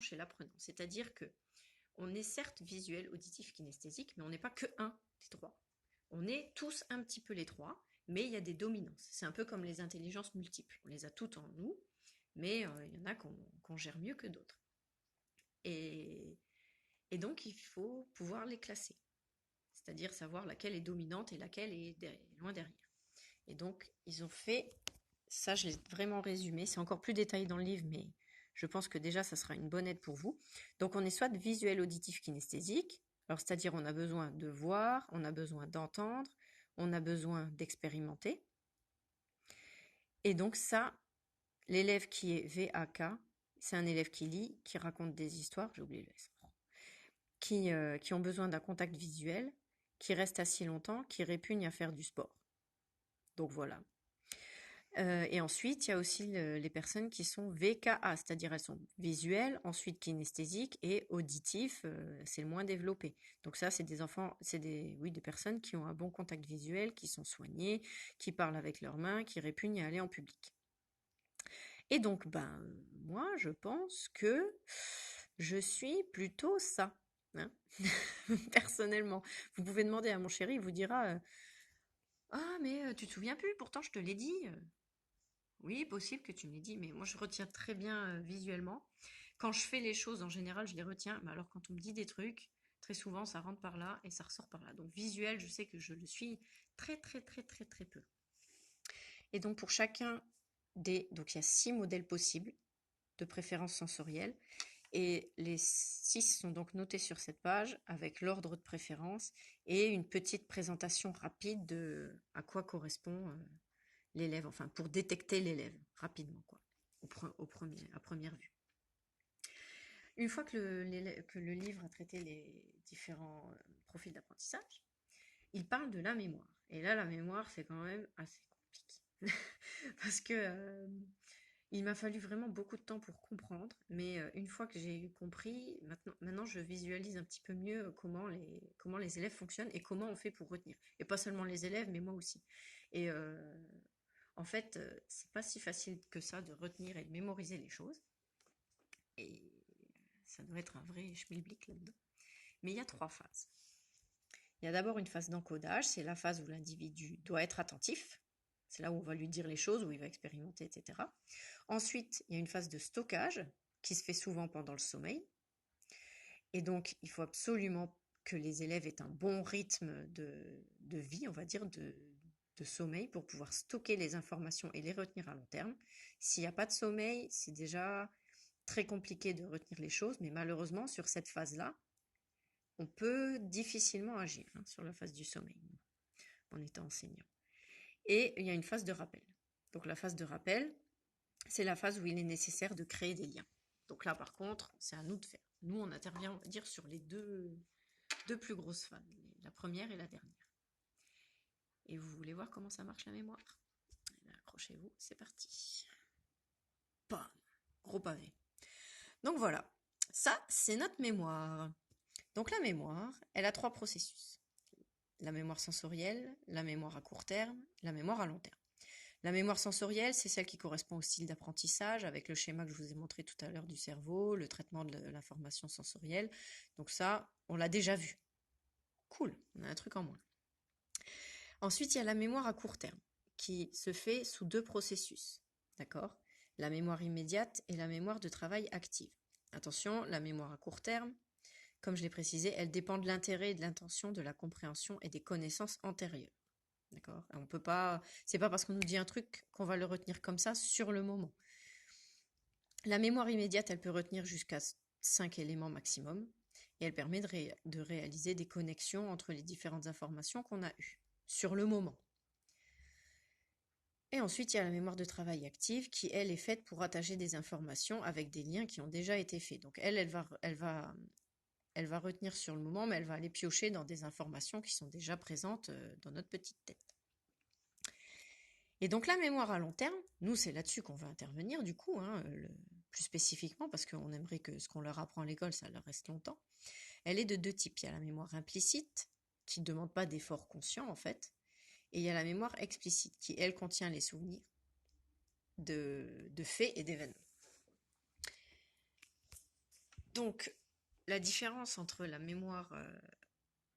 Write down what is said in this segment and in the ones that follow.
chez l'apprenant. C'est-à-dire que on est certes visuel, auditif, kinesthésique, mais on n'est pas que un des trois. On est tous un petit peu les trois, mais il y a des dominances. C'est un peu comme les intelligences multiples. On les a toutes en nous, mais il y en a qu'on gère mieux que d'autres. Et donc, il faut pouvoir les classer. C'est-à-dire savoir laquelle est dominante et laquelle est loin derrière. Et donc, ils ont fait, ça je l'ai vraiment résumé, c'est encore plus détaillé dans le livre, mais je pense que déjà ça sera une bonne aide pour vous. Donc on est soit visuel, auditif, kinesthésique, alors c'est-à-dire on a besoin de voir, on a besoin d'entendre, on a besoin d'expérimenter. Et donc ça, l'élève qui est VAK, c'est un élève qui lit, qui raconte des histoires, j'ai oublié le S, qui ont besoin d'un contact visuel, qui reste assis longtemps, qui répugne à faire du sport. Donc voilà. Et ensuite, il y a aussi les personnes qui sont VKA, c'est-à-dire elles sont visuelles, ensuite kinesthésiques et auditifs, c'est le moins développé. Donc ça, c'est des enfants, c'est des personnes qui ont un bon contact visuel, qui sont soignées, qui parlent avec leurs mains, qui répugnent à aller en public. Et donc, moi, je pense que je suis plutôt ça, hein, personnellement. Vous pouvez demander à mon chéri, il vous dira ah, mais tu te souviens plus, pourtant je te l'ai dit. Oui, possible que tu me l'aies dit, mais moi je retiens très bien visuellement. Quand je fais les choses, en général, je les retiens, mais alors quand on me dit des trucs, très souvent ça rentre par là et ça ressort par là. Donc visuel, je sais que je le suis très très très très très peu. Et donc pour chacun donc il y a 6 modèles possibles de préférence sensorielle. Et les 6 sont donc notés sur cette page avec l'ordre de préférence et une petite présentation rapide de à quoi correspond l'élève, enfin pour détecter l'élève rapidement, quoi, à première vue. Une fois que le livre a traité les différents profils d'apprentissage, il parle de la mémoire. Et là, la mémoire, c'est quand même assez compliqué. Parce que il m'a fallu vraiment beaucoup de temps pour comprendre, mais une fois que j'ai compris, maintenant je visualise un petit peu mieux comment les élèves fonctionnent et comment on fait pour retenir. Et pas seulement les élèves, mais moi aussi. Et en fait, c'est pas si facile que ça de retenir et de mémoriser les choses. Et ça doit être un vrai schmilblick là-dedans. Mais il y a 3 phases. Il y a d'abord une phase d'encodage, c'est la phase où l'individu doit être attentif. C'est là où on va lui dire les choses, où il va expérimenter, etc. Ensuite, il y a une phase de stockage qui se fait souvent pendant le sommeil. Et donc, il faut absolument que les élèves aient un bon rythme de vie, on va dire, de sommeil pour pouvoir stocker les informations et les retenir à long terme. S'il n'y a pas de sommeil, c'est déjà très compliqué de retenir les choses, mais malheureusement, sur cette phase-là, on peut difficilement agir sur la phase du sommeil en étant enseignant. Et il y a une phase de rappel. Donc la phase de rappel, c'est la phase où il est nécessaire de créer des liens. Donc là, par contre, c'est à nous de faire. Nous, on intervient, on va dire, sur les deux plus grosses phases, la première et la dernière. Et vous voulez voir comment ça marche la mémoire? Accrochez-vous, c'est parti. Bam! Gros pavé. Donc voilà, ça, c'est notre mémoire. Donc la mémoire, elle a 3 processus. La mémoire sensorielle, la mémoire à court terme, la mémoire à long terme. La mémoire sensorielle, c'est celle qui correspond au style d'apprentissage, avec le schéma que je vous ai montré tout à l'heure du cerveau, le traitement de l'information sensorielle. Donc ça, on l'a déjà vu. Cool, on a un truc en moins. Ensuite, il y a la mémoire à court terme, qui se fait sous 2 processus. D'accord? La mémoire immédiate et la mémoire de travail active. Attention, la mémoire à court terme, comme je l'ai précisé, elle dépend de l'intérêt et de l'intention, de la compréhension et des connaissances antérieures. D'accord? On peut pas, c'est pas parce qu'on nous dit un truc qu'on va le retenir comme ça sur le moment. La mémoire immédiate, elle peut retenir jusqu'à 5 éléments maximum et elle permet de réaliser des connexions entre les différentes informations qu'on a eues sur le moment. Et ensuite, il y a la mémoire de travail active qui, elle, est faite pour attacher des informations avec des liens qui ont déjà été faits. Donc elle va retenir sur le moment, mais elle va aller piocher dans des informations qui sont déjà présentes dans notre petite tête. Et donc la mémoire à long terme, nous c'est là-dessus qu'on va intervenir du coup, plus spécifiquement, parce qu'on aimerait que ce qu'on leur apprend à l'école, ça leur reste longtemps. Elle est de 2 types. Il y a la mémoire implicite, qui ne demande pas d'effort conscient en fait, et il y a la mémoire explicite, qui elle contient les souvenirs de faits et d'événements. Donc, la différence entre la mémoire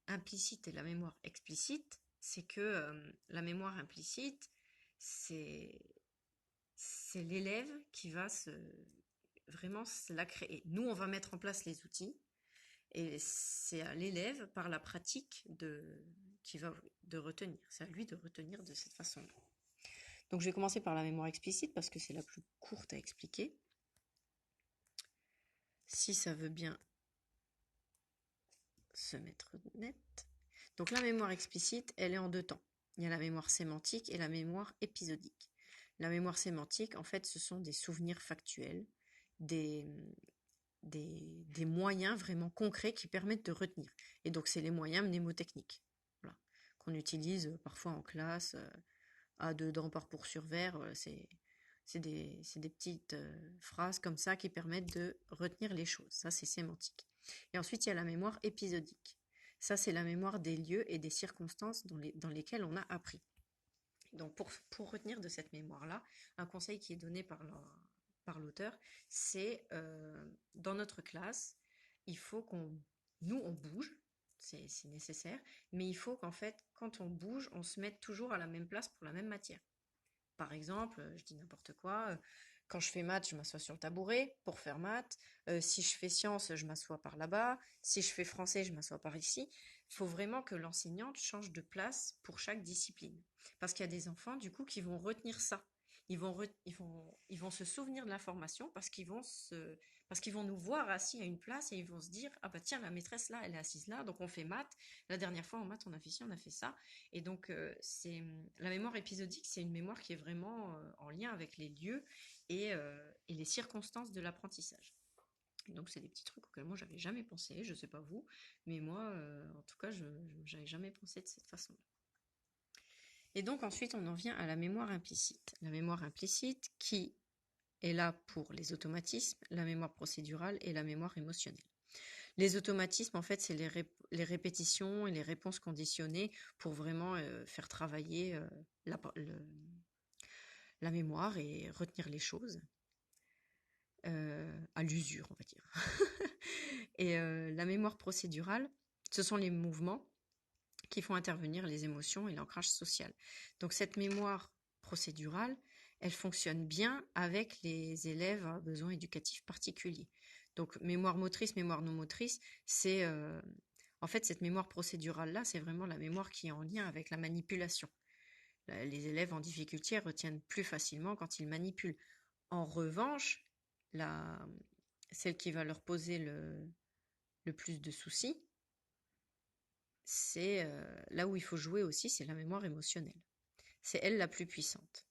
implicite et la mémoire explicite, c'est que la mémoire implicite, c'est l'élève qui va vraiment se la créer. Nous, on va mettre en place les outils, et c'est à l'élève, par la pratique, de retenir. C'est à lui de retenir de cette façon-là. Donc, je vais commencer par la mémoire explicite parce que c'est la plus courte à expliquer. Si ça veut bien se mettre net. Donc, la mémoire explicite, elle est en deux temps. Il y a la mémoire sémantique et la mémoire épisodique. La mémoire sémantique, en fait, ce sont des souvenirs factuels, des moyens vraiment concrets qui permettent de retenir. Et donc, c'est les moyens mnémotechniques, voilà, qu'on utilise parfois en classe, à dedans par pour sur vers. C'est des petites phrases comme ça qui permettent de retenir les choses. Ça, c'est sémantique. Et ensuite, il y a la mémoire épisodique. Ça, c'est la mémoire des lieux et des circonstances dans lesquelles on a appris. Donc, pour retenir de cette mémoire-là, un conseil qui est donné par l'auteur, c'est dans notre classe, il faut on bouge, c'est nécessaire, mais il faut qu'en fait, quand on bouge, on se mette toujours à la même place pour la même matière. Par exemple, je dis n'importe quoi, quand je fais maths, je m'assois sur le tabouret pour faire maths. Si je fais sciences, je m'assois par là-bas. Si je fais français, je m'assois par ici. Il faut vraiment que l'enseignante change de place pour chaque discipline. Parce qu'il y a des enfants, du coup, qui vont retenir ça. Ils vont se souvenir de l'information parce qu'ils vont nous voir assis à une place et ils vont se dire, ah bah tiens, la maîtresse là, elle est assise là, donc on fait maths. La dernière fois en maths, on a fait ci, on a fait ça. Et donc, la mémoire épisodique, c'est une mémoire qui est vraiment en lien avec les lieux et les circonstances de l'apprentissage. Et donc, c'est des petits trucs auxquels moi, j'avais jamais pensé, je sais pas vous, mais moi, en tout cas, je n'avais jamais pensé de cette façon-là. Et donc, ensuite, on en vient à la mémoire implicite. La mémoire implicite qui est là pour les automatismes, la mémoire procédurale et la mémoire émotionnelle. Les automatismes, en fait, c'est les répétitions et les réponses conditionnées pour vraiment faire travailler la mémoire et retenir les choses à l'usure, on va dire. Et la mémoire procédurale, ce sont les mouvements qui font intervenir les émotions et l'ancrage social. Donc cette mémoire procédurale, elle fonctionne bien avec les élèves à besoins éducatifs particuliers. Donc mémoire motrice, mémoire non motrice, c'est en fait cette mémoire procédurale-là, c'est vraiment la mémoire qui est en lien avec la manipulation. Les élèves en difficulté retiennent plus facilement quand ils manipulent. En revanche, celle qui va leur poser le plus de soucis, c'est là où il faut jouer aussi, c'est la mémoire émotionnelle. C'est elle la plus puissante.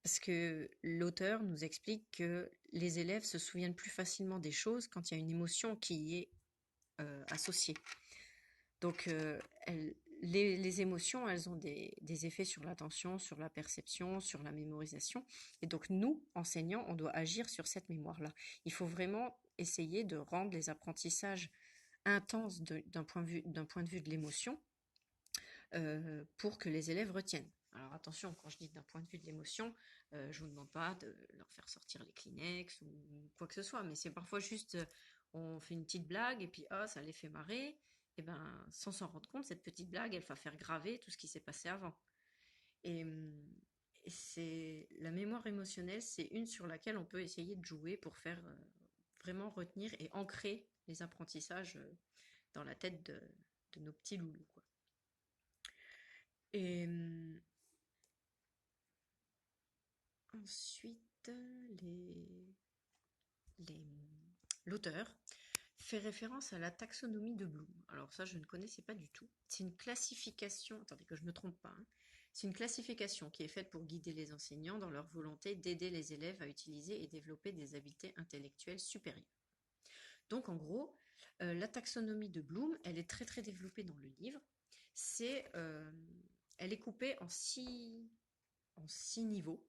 Parce que l'auteur nous explique que les élèves se souviennent plus facilement des choses quand il y a une émotion qui y est associée. Donc les émotions, elles ont des effets sur l'attention, sur la perception, sur la mémorisation. Et donc nous, enseignants, on doit agir sur cette mémoire-là. Il faut vraiment essayer de rendre les apprentissages intenses d'un point de vue de l'émotion pour que les élèves retiennent. Alors attention, quand je dis d'un point de vue de l'émotion, je vous demande pas de leur faire sortir les Kleenex ou quoi que ce soit, mais c'est parfois juste, on fait une petite blague et puis ça les fait marrer. Et ben, sans s'en rendre compte, cette petite blague, elle va faire graver tout ce qui s'est passé avant. Et c'est la mémoire émotionnelle, c'est une sur laquelle on peut essayer de jouer pour faire vraiment retenir et ancrer les apprentissages dans la tête de nos petits loulous, quoi. Et ensuite, l'auteur fait référence à la taxonomie de Bloom. Alors ça, je ne connaissais pas du tout. C'est une classification, attendez que je ne me trompe pas, hein. C'est une classification qui est faite pour guider les enseignants dans leur volonté d'aider les élèves à utiliser et développer des habiletés intellectuelles supérieures. Donc en gros, la taxonomie de Bloom, elle est très très développée dans le livre. Elle est coupée en six niveaux.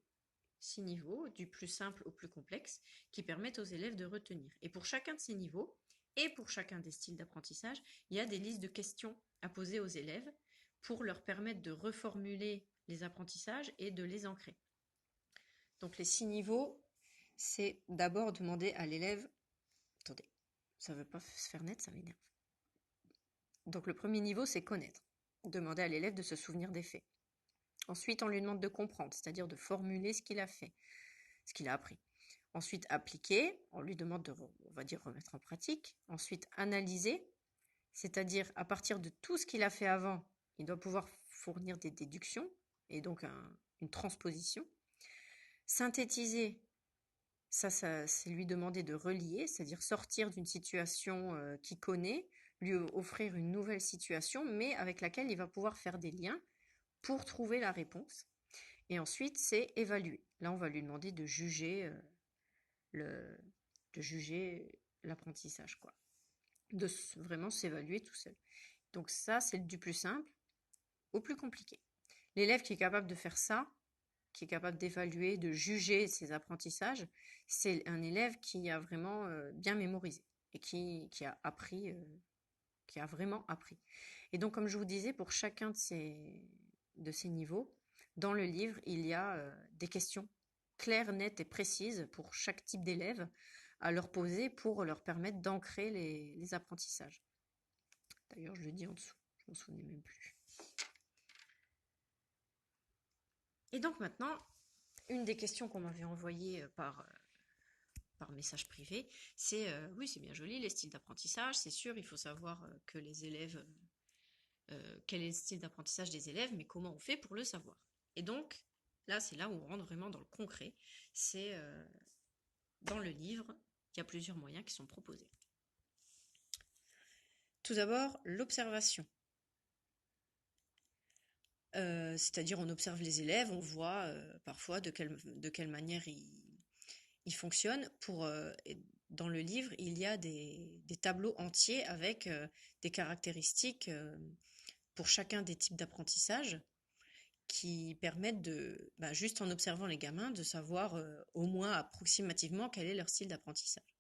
6 niveaux, du plus simple au plus complexe, qui permettent aux élèves de retenir. Et pour chacun de ces niveaux, et pour chacun des styles d'apprentissage, il y a des listes de questions à poser aux élèves pour leur permettre de reformuler les apprentissages et de les ancrer. Donc les 6 niveaux, c'est d'abord demander à l'élève, attendez, Ça veut pas se faire naître, ça m'énerve. Donc le premier niveau, c'est connaître. Demander à l'élève de se souvenir des faits. Ensuite, on lui demande de comprendre, c'est-à-dire de formuler ce qu'il a fait, ce qu'il a appris. Ensuite, appliquer, on lui demande de, on va dire, remettre en pratique. Ensuite, analyser, c'est-à-dire à partir de tout ce qu'il a fait avant, il doit pouvoir fournir des déductions et donc une transposition. Synthétiser, ça c'est lui demander de relier, c'est-à-dire sortir d'une situation qu'il connaît, lui offrir une nouvelle situation, mais avec laquelle il va pouvoir faire des liens pour trouver la réponse. Et ensuite, c'est évaluer. Là, on va lui demander de juger l'apprentissage, quoi. De vraiment s'évaluer tout seul. Donc ça, c'est du plus simple au plus compliqué. L'élève qui est capable de faire ça, qui est capable d'évaluer, de juger ses apprentissages, c'est un élève qui a vraiment bien mémorisé et qui a appris, qui a vraiment appris. Et donc, comme je vous disais, pour chacun de ces niveaux, dans le livre, il y a des questions claires, nettes et précises pour chaque type d'élève à leur poser pour leur permettre d'ancrer les apprentissages. D'ailleurs, je le dis en dessous, je m'en souvenais même plus. Et donc maintenant, une des questions qu'on m'avait envoyées par message privé, c'est oui, c'est bien joli les styles d'apprentissage, c'est sûr, il faut savoir que les élèves, quel est le style d'apprentissage des élèves, mais comment on fait pour le savoir. Et donc, là, c'est là où on rentre vraiment dans le concret. C'est dans le livre, il y a plusieurs moyens qui sont proposés. Tout d'abord, l'observation. C'est-à-dire on observe les élèves, on voit parfois de quelle manière ils fonctionnent. Dans le livre, il y a des tableaux entiers avec des caractéristiques pour chacun des types d'apprentissage qui permettent juste en observant les gamins, de savoir au moins approximativement quel est leur style d'apprentissage.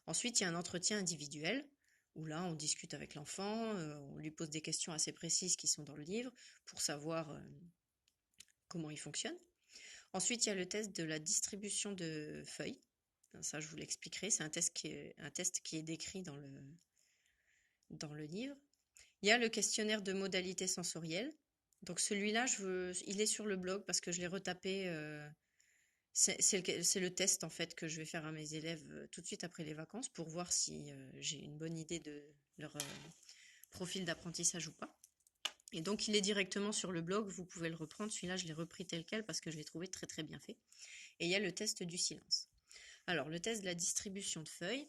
Ensuite, il y a un entretien individuel où là, on discute avec l'enfant, on lui pose des questions assez précises qui sont dans le livre pour savoir comment il fonctionne. Ensuite, il y a le test de la distribution de feuilles. Ça, je vous l'expliquerai. C'est un test qui est décrit dans le livre. Il y a le questionnaire de modalité sensorielle. Donc celui-là, il est sur le blog parce que je l'ai retapé. C'est le test en fait que je vais faire à mes élèves tout de suite après les vacances pour voir si j'ai une bonne idée de leur profil d'apprentissage ou pas. Et donc il est directement sur le blog, vous pouvez le reprendre. Celui-là, je l'ai repris tel quel parce que je l'ai trouvé très très bien fait. Et il y a le test du silence. Alors le test de la distribution de feuilles.